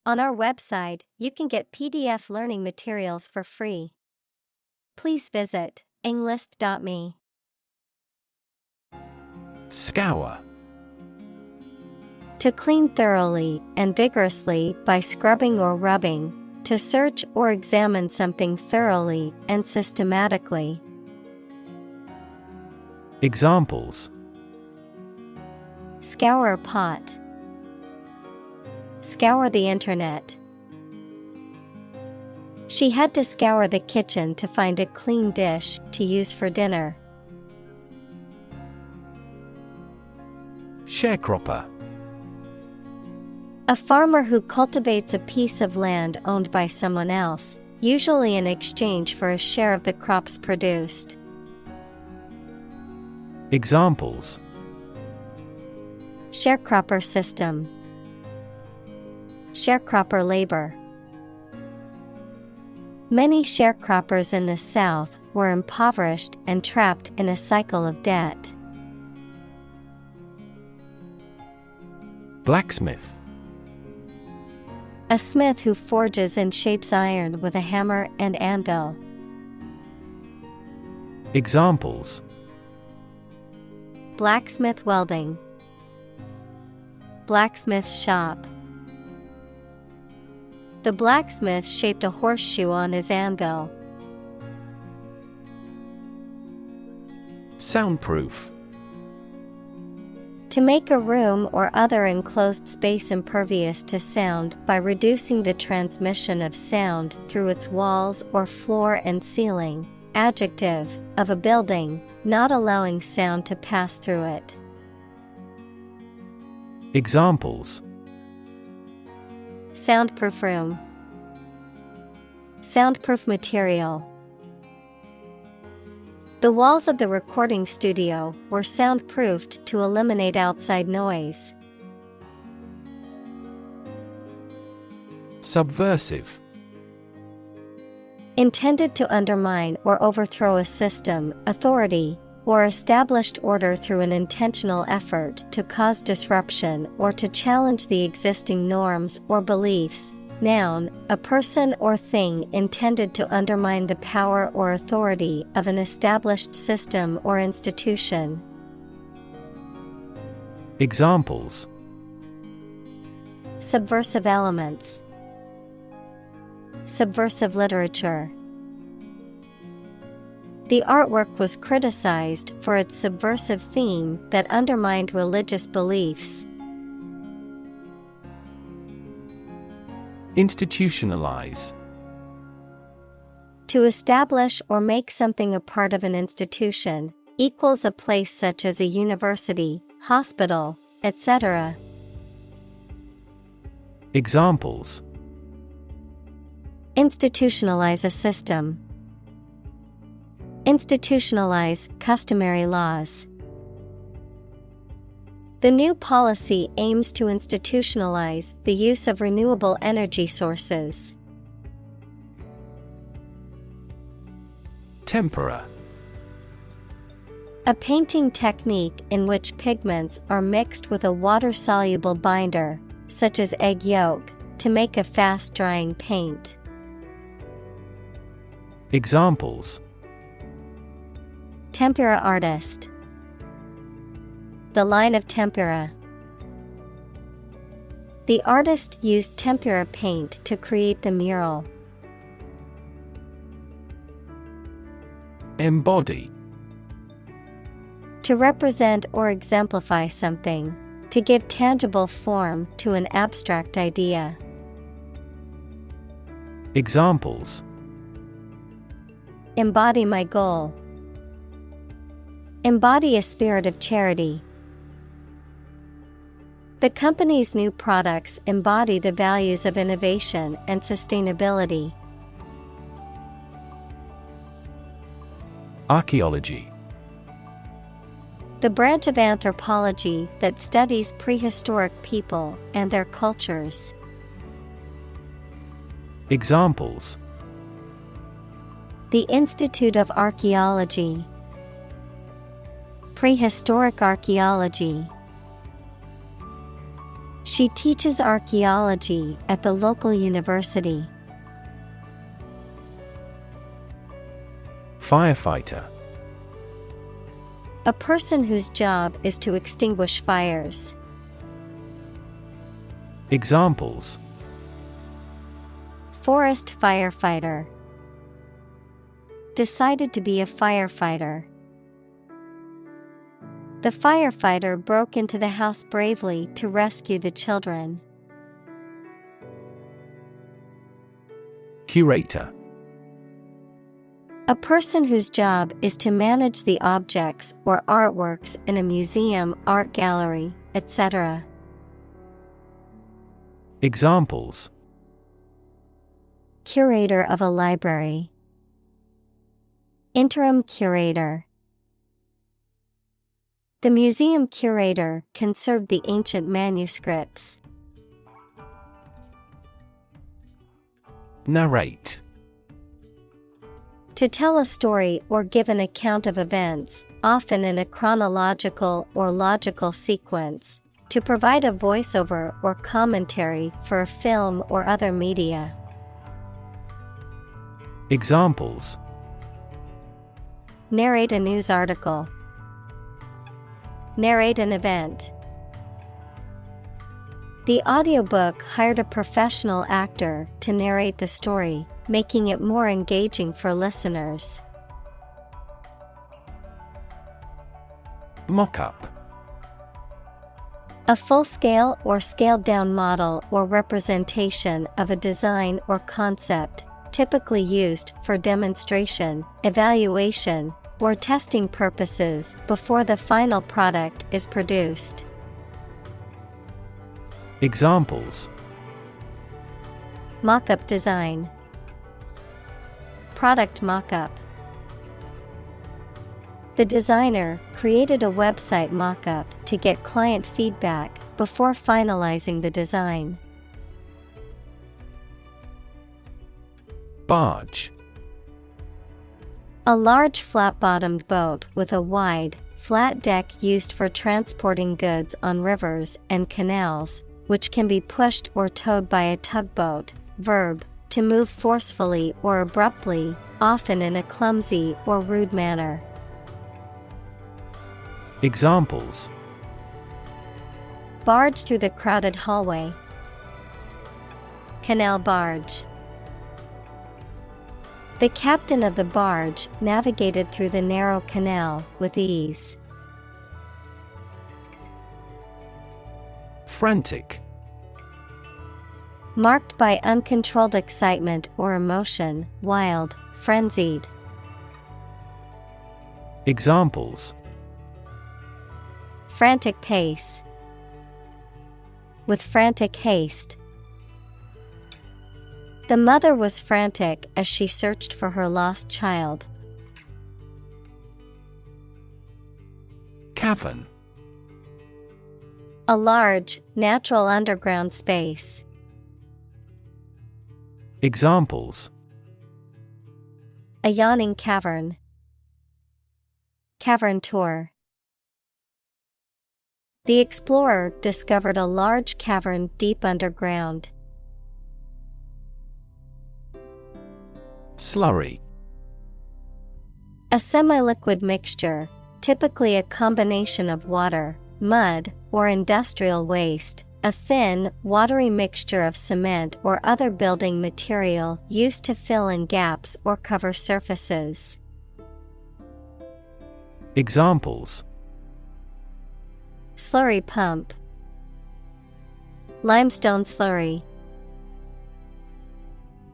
On our website, you can get PDF learning materials for free. Please visit englist.me. Scour. To clean thoroughly and vigorously by scrubbing or rubbing, to search or examine something thoroughly and systematically. Examples: Scour a pot. Scour the internet. She had to scour the kitchen to find a clean dish to use for dinner. Sharecropper. A farmer who cultivates a piece of land owned by someone else, usually in exchange for a share of the crops produced. Examples: Sharecropper system. Sharecropper labor. Many sharecroppers in the South were impoverished and trapped in a cycle of debt. Blacksmith. A smith who forges and shapes iron with a hammer and anvil. Examples: Blacksmith welding. Blacksmith shop. The blacksmith shaped a horseshoe on his anvil. Soundproof. To make a room or other enclosed space impervious to sound by reducing the transmission of sound through its walls or floor and ceiling. Adjective, of a building, not allowing sound to pass through it. Examples: Soundproof room. Soundproof material. The walls of the recording studio were soundproofed to eliminate outside noise. Subversive. Intended to undermine or overthrow a system, authority, or established order through an intentional effort to cause disruption or to challenge the existing norms or beliefs. Noun, a person or thing intended to undermine the power or authority of an established system or institution. Examples: Subversive elements. Subversive literature. The artwork was criticized for its subversive theme that undermined religious beliefs. Institutionalize. To establish or make something a part of an institution, equals a place such as a university, hospital, etc. Examples: Institutionalize a system. Institutionalize customary laws. The new policy aims to institutionalize the use of renewable energy sources. Tempera. A painting technique in which pigments are mixed with a water-soluble binder, such as egg yolk, to make a fast-drying paint. Examples: Tempera artist. The line of tempera. The artist used tempera paint to create the mural. Embody. To represent or exemplify something. To give tangible form to an abstract idea. Examples: Embody my goal. Embody a spirit of charity. The company's new products embody the values of innovation and sustainability. Archaeology. The branch of anthropology that studies prehistoric people and their cultures. Examples: The Institute of Archaeology. Prehistoric archaeology. She teaches archaeology at the local university. Firefighter. A person whose job is to extinguish fires. Examples: Forest firefighter. Decided to be a firefighter. The firefighter broke into the house bravely to rescue the children. Curator. A person whose job is to manage the objects or artworks in a museum, art gallery, etc. Examples: Curator of a library. Interim curator. The museum curator conserved the ancient manuscripts. Narrate. To tell a story or give an account of events, often in a chronological or logical sequence. To provide a voiceover or commentary for a film or other media. Examples: Narrate a news article. Narrate an event. The audiobook hired a professional actor to narrate the story, making it more engaging for listeners. Mock-up. A full-scale or scaled-down model or representation of a design or concept, typically used for demonstration, evaluation, or testing purposes before the final product is produced. Examples: Mock-up design. Product mock-up. The designer created a website mock-up to get client feedback before finalizing the design. Barge. A large flat-bottomed boat with a wide, flat deck used for transporting goods on rivers and canals, which can be pushed or towed by a tugboat. Verb, to move forcefully or abruptly, often in a clumsy or rude manner. Examples: Barge through the crowded hallway. Canal barge. The captain of the barge navigated through the narrow canal with ease. Frantic. Marked by uncontrolled excitement or emotion, wild, frenzied. Examples: Frantic pace. With frantic haste. The mother was frantic as she searched for her lost child. Cavern. A large, natural underground space. Examples: A yawning cavern. Cavern tour. The explorer discovered a large cavern deep underground. Slurry. A semi-liquid mixture, typically a combination of water, mud, or industrial waste, a thin, watery mixture of cement or other building material used to fill in gaps or cover surfaces. Examples: Slurry pump. Limestone slurry.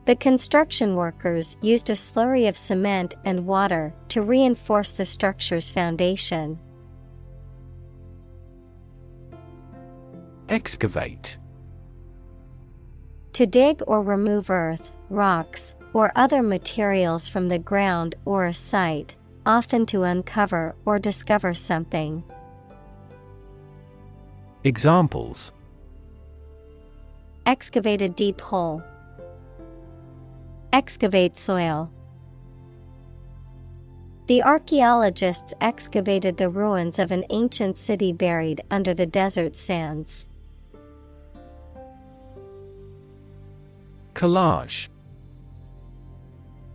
The construction workers used a slurry of cement and water to reinforce the structure's foundation. Excavate. To dig or remove earth, rocks, or other materials from the ground or a site, often to uncover or discover something. Examples: Excavate a deep hole. Excavate soil. The archaeologists excavated the ruins of an ancient city buried under the desert sands. Collage.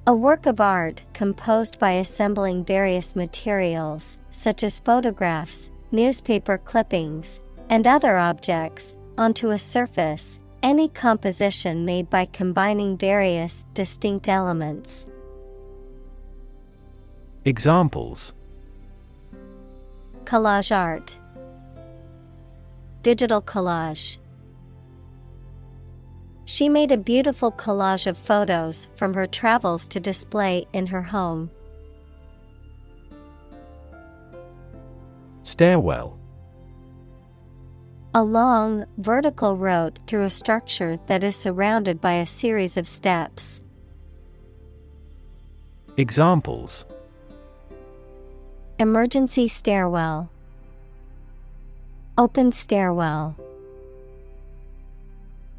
A work of art composed by assembling various materials, such as photographs, newspaper clippings, and other objects, onto a surface, any composition made by combining various distinct elements. Examples: Collage art. Digital collage. She made a beautiful collage of photos from her travels to display in her home. Stairwell. A long, vertical road through a structure that is surrounded by a series of steps. Examples: Emergency stairwell. Open stairwell.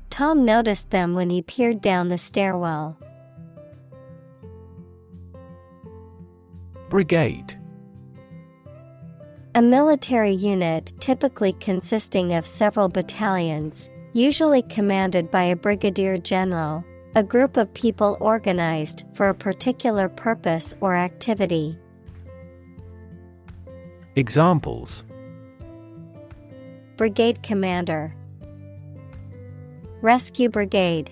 Tom noticed them when he peered down the stairwell. Brigade. A military unit typically consisting of several battalions, usually commanded by a brigadier general, a group of people organized for a particular purpose or activity. Examples: Brigade commander. Rescue brigade.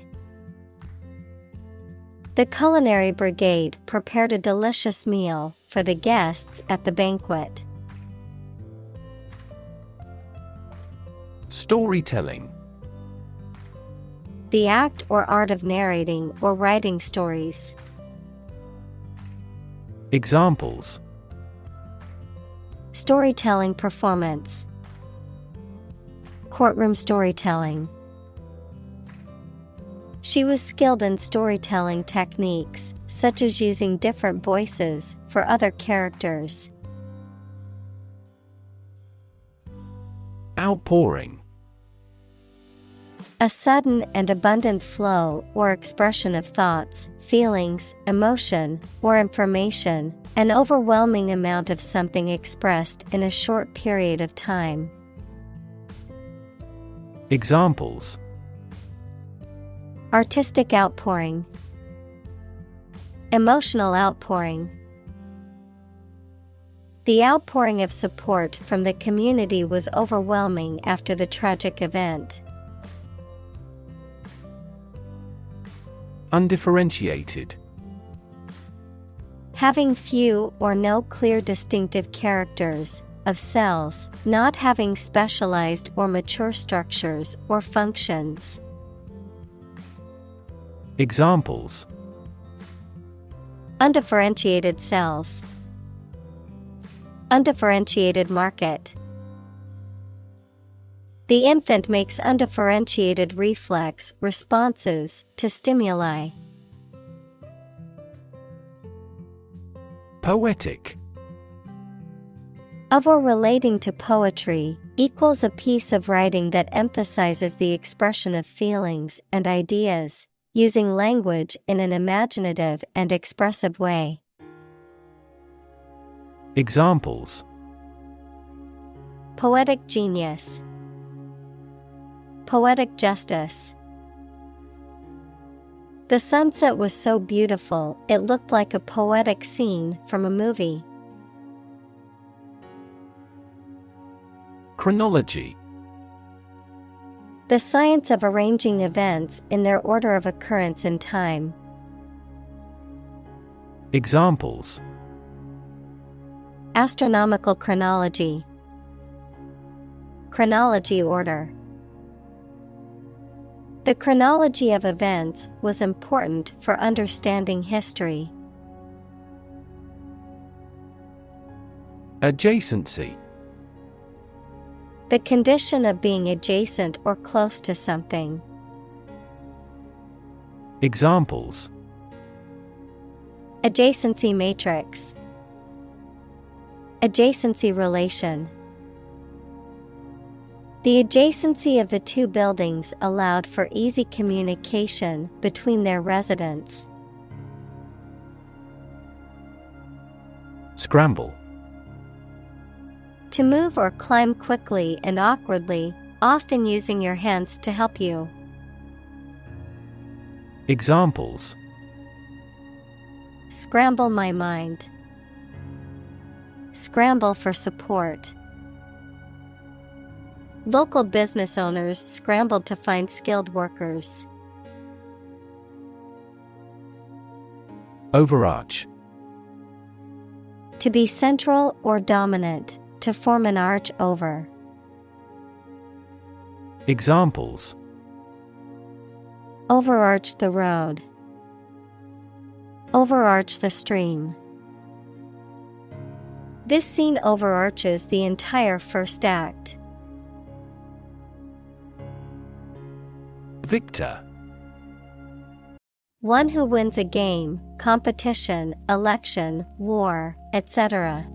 The culinary brigade prepared a delicious meal for the guests at the banquet. Storytelling. The act or art of narrating or writing stories. Examples: Storytelling performance. Courtroom storytelling. She was skilled in storytelling techniques, such as using different voices for other characters. Outpouring. A sudden and abundant flow or expression of thoughts, feelings, emotion, or information, an overwhelming amount of something expressed in a short period of time. Examples: Artistic outpouring. Emotional outpouring. The outpouring of support from the community was overwhelming after the tragic event. Undifferentiated. Having few or no clear distinctive characters, of cells, not having specialized or mature structures or functions. Examples: Undifferentiated cells. Undifferentiated market. The infant makes undifferentiated reflex responses to stimuli. Poetic. Of or relating to poetry, equals a piece of writing that emphasizes the expression of feelings and ideas, using language in an imaginative and expressive way. Examples: Poetic genius. Poetic justice. The sunset was so beautiful, it looked like a poetic scene from a movie. Chronology. The science of arranging events in their order of occurrence in time. Examples: Astronomical chronology. Chronology order. The chronology of events was important for understanding history. Adjacency. The condition of being adjacent or close to something. Examples: Adjacency matrix. Adjacency relation. The adjacency of the two buildings allowed for easy communication between their residents. Scramble. To move or climb quickly and awkwardly, often using your hands to help you. Examples: Scramble my mind. Scramble for support. Local business owners scrambled to find skilled workers. Overarch. To be central or dominant, to form an arch over. Examples: Overarch the road. Overarch the stream. This scene overarches the entire first act. Victor. One who wins a game, competition, election, war, etc.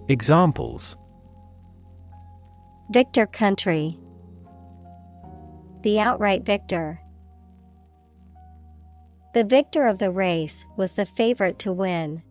Examples: Victor country. The outright victor. The victor of the race was the favorite to win.